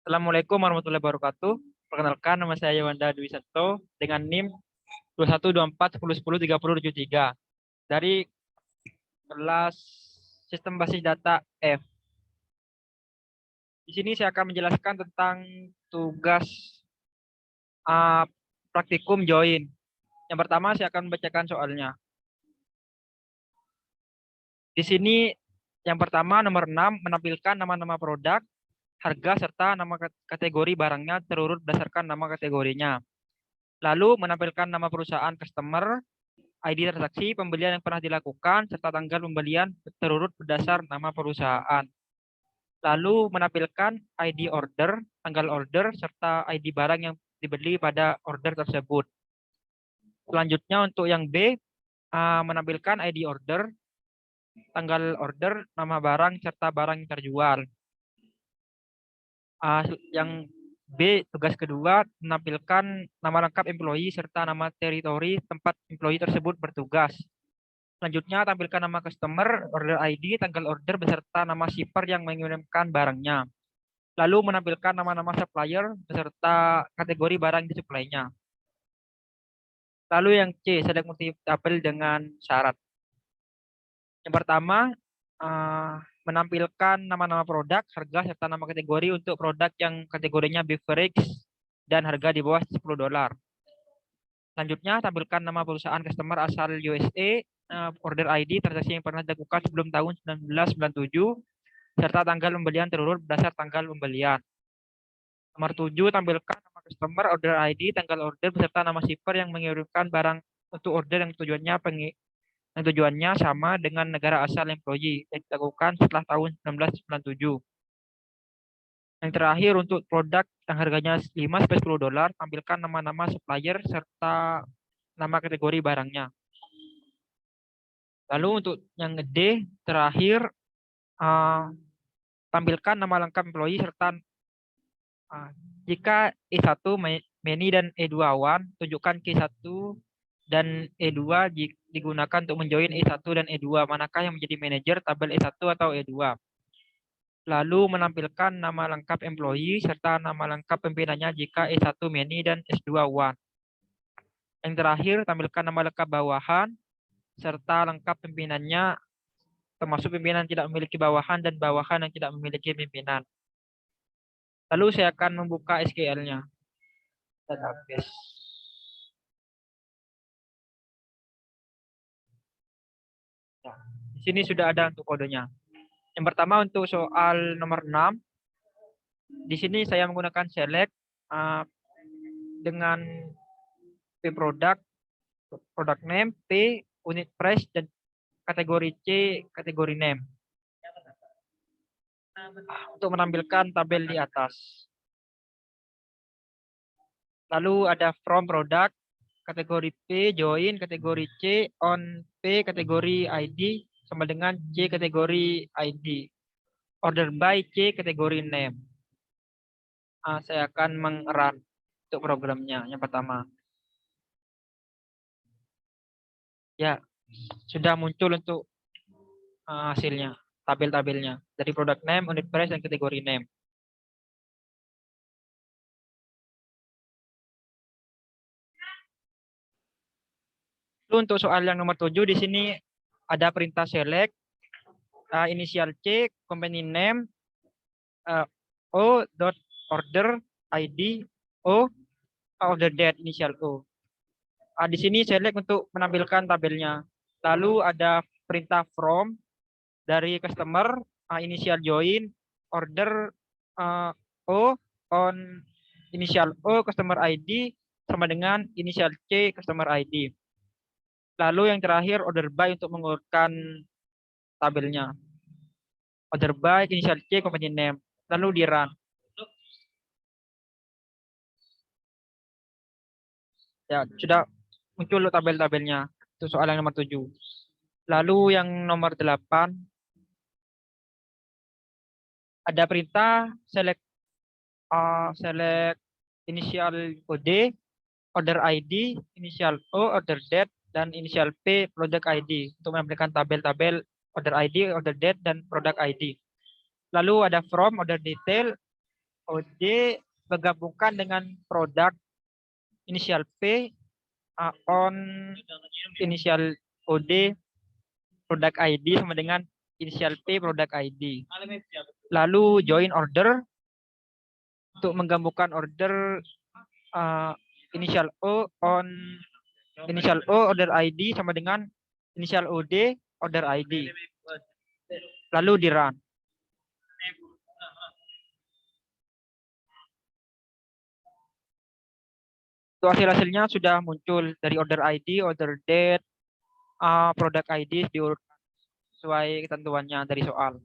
Assalamualaikum warahmatullahi wabarakatuh. Perkenalkan, nama saya Yawanda Dwi Santo dengan NIM 212410103073 dari kelas Sistem Basis Data F. Di sini saya akan menjelaskan tentang tugas praktikum join. Yang pertama saya akan membacakan soalnya. Di sini yang pertama nomor 6 menampilkan nama-nama produk, harga serta nama kategori barangnya terurut berdasarkan nama kategorinya. Lalu menampilkan nama perusahaan customer, ID transaksi pembelian yang pernah dilakukan, serta tanggal pembelian terurut berdasar nama perusahaan. Lalu menampilkan ID order, tanggal order, serta ID barang yang dibeli pada order tersebut. Selanjutnya untuk yang B, menampilkan ID order, tanggal order, nama barang, serta barang yang terjual. Yang B, tugas kedua, menampilkan nama lengkap employee serta nama teritori tempat employee tersebut bertugas. Selanjutnya, tampilkan nama customer, order ID, tanggal order, beserta nama shipper yang mengirimkan barangnya. Lalu menampilkan nama-nama supplier beserta kategori barang yang disuplainya. Lalu yang C, select multi-tabel dengan syarat. Yang pertama, menampilkan nama-nama produk, harga, serta nama kategori untuk produk yang kategorinya beverage dan harga di bawah $10. Selanjutnya, tampilkan nama perusahaan customer asal USA, order ID, transaksi yang pernah dilakukan sebelum tahun 1997, serta tanggal pembelian terurut berdasar tanggal pembelian. Nomor 7, tampilkan nama customer, order ID, tanggal order, beserta nama shipper yang mengirimkan barang untuk order yang tujuannya sama dengan negara asal employee yang dilakukan setelah tahun 1997. Yang terakhir untuk produk yang harganya $5-10, tampilkan nama-nama supplier serta nama kategori barangnya. Lalu untuk yang D terakhir, tampilkan nama lengkap employee serta jika E1 many dan E2 one, tunjukkan K1 dan E2 digunakan untuk menjoin E1 dan E2, manakah yang menjadi manajer tabel E1 atau E2. Lalu menampilkan nama lengkap employee serta nama lengkap pimpinannya jika E1 many dan S2 one. Yang terakhir, tampilkan nama lengkap bawahan serta lengkap pimpinannya, termasuk pimpinan yang tidak memiliki bawahan dan bawahan yang tidak memiliki pimpinan. Lalu saya akan membuka SQL-nya. Database. Nah, di sini sudah ada untuk kodenya. Yang pertama untuk soal nomor 6. Di sini saya menggunakan select dengan P product name, P unit price, dan kategori C kategori name. Untuk menampilkan tabel di atas. Lalu ada from product, kategori P, join, kategori C, on P, kategori ID, sama dengan C, kategori ID. Order by C, kategori name. Saya akan meng-run untuk programnya yang pertama. Ya, sudah muncul untuk hasilnya, tabel-tabelnya. Dari product name, unit price, dan kategori name. Lalu untuk soal yang nomor 7, di sini ada perintah select, inisial C, company name, O, dot order, ID, O, order date, inisial O. Di sini select untuk menampilkan tabelnya. Lalu ada perintah from, dari customer, inisial join, order O, on inisial O, customer ID, sama dengan inisial C, customer ID. Lalu yang terakhir order by untuk mengurutkan tabelnya. Order by, inisial C, company name. Lalu di run. Ya, sudah muncul tabel-tabelnya. Itu soal yang nomor 7. Lalu yang nomor 8. Ada perintah select inisial kode, order ID, inisial O, order date, dan inisial P, product ID untuk menampilkan tabel-tabel order ID, order date, dan product ID. Lalu ada from, order detail, OD menggabungkan dengan produk inisial P on inisial OD produk ID sama dengan inisial P produk ID. Lalu join order untuk menggabungkan order inisial O on inisial O order ID sama dengan inisial OD order ID. Lalu di run. Itu hasil-hasilnya sudah muncul dari order ID, order date, product ID diurut sesuai ketentuannya dari soal.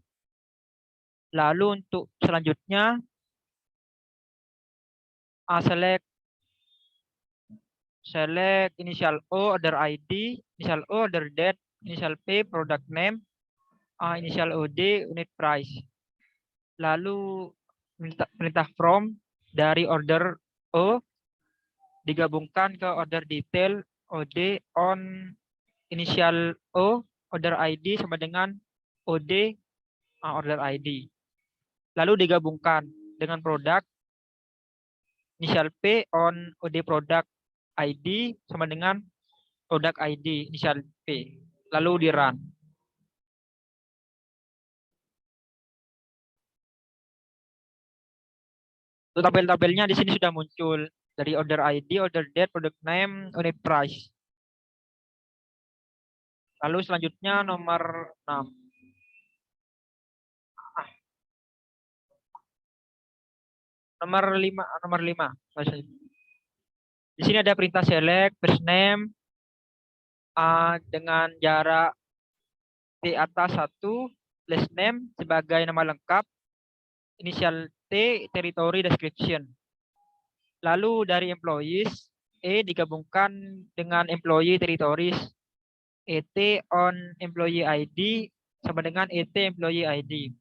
Lalu untuk selanjutnya select initial O order ID, initial O order date, initial P product name, initial OD unit price. Lalu perintah from dari order O digabungkan ke order detail OD on initial O order ID sama dengan OD order ID. Lalu digabungkan dengan produk inisial P on OD product ID sama dengan produk ID inisial P. Lalu di run. Tabel-tabelnya di sini sudah muncul dari order ID, order date, product name, unit price. Lalu selanjutnya nomor 6. Nomor 5. Di sini ada perintah select first name dengan jarak di atas 1, last name sebagai nama lengkap, inisial T, territory description. Lalu dari employees, E digabungkan dengan employee territories, ET on employee ID sama dengan ET employee ID.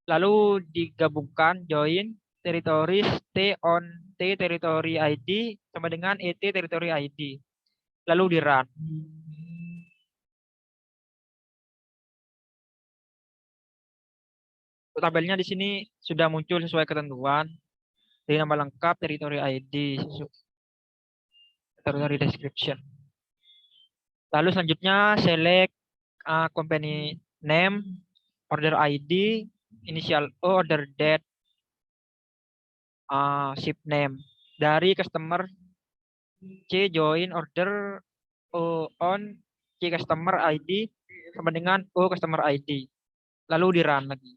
Lalu digabungkan join territories T on T territory ID sama dengan ET territory ID. Lalu di run. Tabelnya di sini sudah muncul sesuai ketentuan dari nama lengkap, territory ID, territory description. Lalu selanjutnya select company name, order ID, initial O, order date, ship name. Dari customer C join order O on C customer ID sama dengan O customer ID. Lalu di run lagi.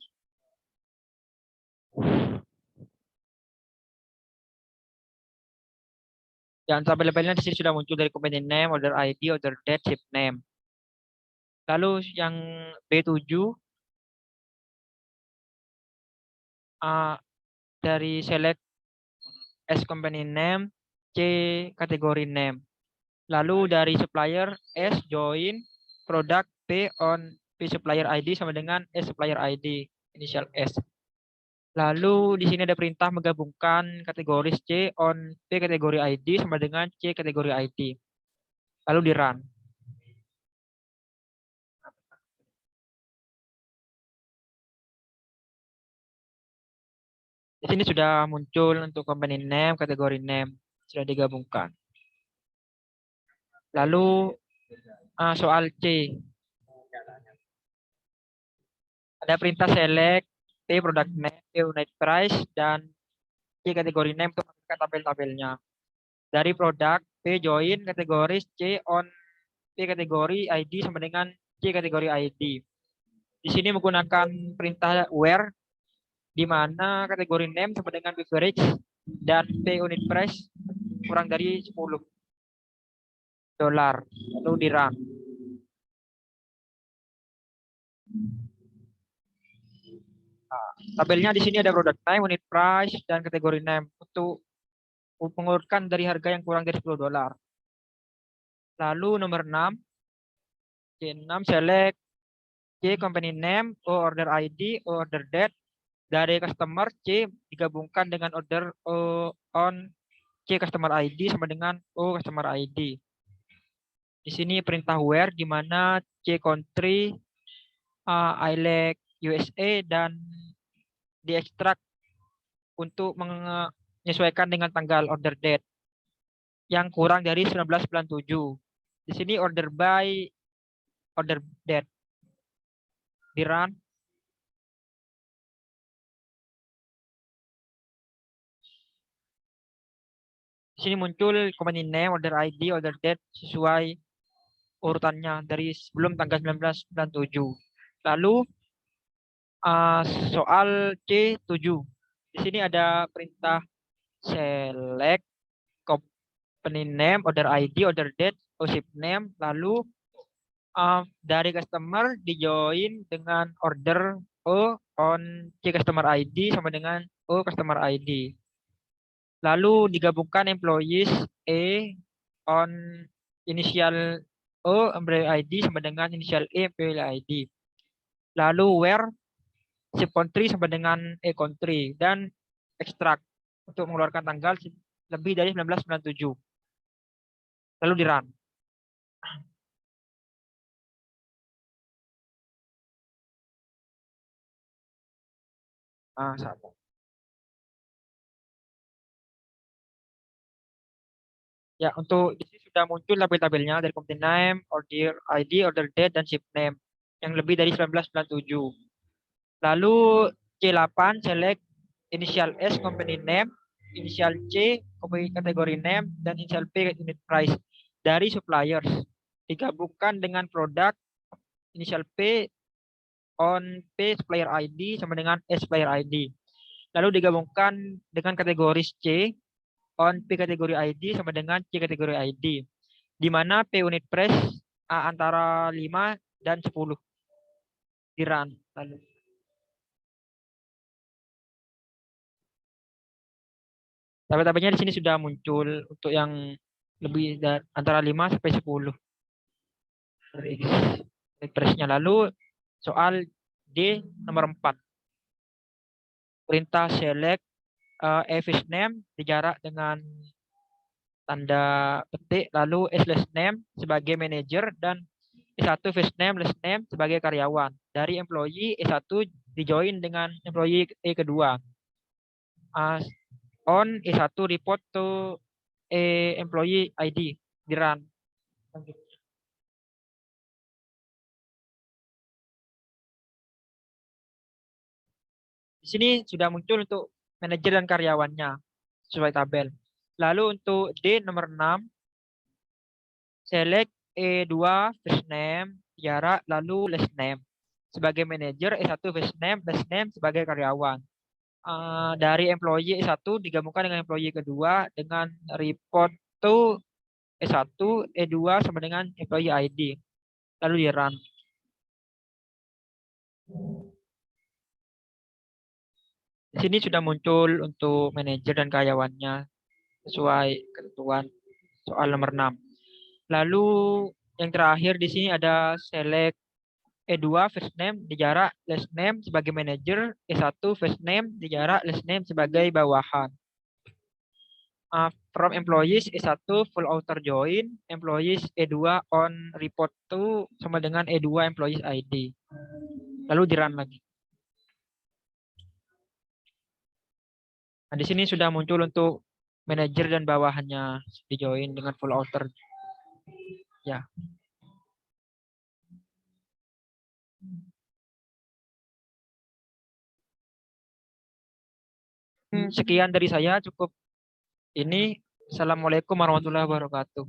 Dan tabel-tabelnya di sini sudah muncul dari company name, order ID, order date, ship name. Lalu yang B7 dari select S company name, C kategori name. Lalu dari supplier S join product P on P supplier ID sama dengan S supplier ID inisial S. Lalu di sini ada perintah menggabungkan kategori C on P kategori ID sama dengan C kategori ID. Lalu di run. Di sini sudah muncul untuk company name, kategori name sudah digabungkan. Lalu soal C. Ada perintah select P product name, P unit price, dan C kategori name untuk tabel-tabelnya. Dari produk P join kategori C on P kategori ID sama dengan C kategori ID. Di sini menggunakan perintah where di mana kategori name sama dengan beverage dan P unit price kurang dari $10. Lalu di run. Tabelnya di sini ada product name, unit price, dan kategori name untuk mengurutkan dari harga yang kurang dari $10. Lalu nomor 6. C6 select C company name, O order ID, O order date. Dari customer C digabungkan dengan order O on C customer ID sama dengan O customer ID. Di sini perintah where di mana C country, I like USA, dan diekstrak untuk menyesuaikan dengan tanggal order date yang kurang dari 1997. Di sini order by, order date. Di run. Di sini muncul company name, order ID, order date sesuai urutannya dari sebelum tanggal 1997. Lalu soal C7. Di sini ada perintah select company name, order ID, order date, ship name, lalu dari customer di join dengan order O on C customer ID sama dengan O customer ID. Lalu digabungkan employees E on initial O employee ID sama dengan initial E employee ID. Lalu where ship country sama dengan E country dan extract untuk mengeluarkan tanggal lebih dari 1997. Lalu di run. Sama. Ya, untuk di sini sudah muncul tabel-tabelnya dari company name, order ID, order date, dan ship name yang lebih dari 1997. Lalu C8 select initial S company name, initial C kategori name, dan initial P unit price dari suppliers. Digabungkan dengan produk initial P on P supplier ID sama dengan S supplier ID. Lalu digabungkan dengan kategori C on P kategori ID sama dengan C kategori ID. Di mana P unit price antara 5 dan 10. Di run. Lalu. Tabel-tabelnya di sini sudah muncul untuk yang lebih dari antara 5 sampai 10. Price-nya. Lalu soal D nomor 4. Perintah select fish name dijarak dengan tanda petik, lalu slash name sebagai manager dan E1 first name, last name sebagai karyawan. Dari employee E1 dijoin dengan employee E kedua. On E1 report to employee ID di run. Di sini sudah muncul untuk manajer dan karyawannya sesuai tabel. Lalu untuk D nomor 6, select E2 first name, jarak, lalu last name. Sebagai manajer, E1 first name, last name sebagai karyawan. Dari employee E1 digabungkan dengan employee kedua dengan report to E1, E2 sama dengan employee ID. Lalu di run. Di sini sudah muncul untuk manajer dan karyawannya sesuai ketentuan soal nomor 6. Lalu yang terakhir di sini ada select E2 first name dijarak last name sebagai manager, E1 first name dijarak last name sebagai bawahan. From employees E1 full outer join, employees E2 on report to sama dengan E2 employees ID. Lalu di run lagi. Nah, di sini sudah muncul untuk manajer dan bawahannya di join dengan full outer. Ya. Sekian dari saya, cukup ini. Assalamualaikum warahmatullahi wabarakatuh.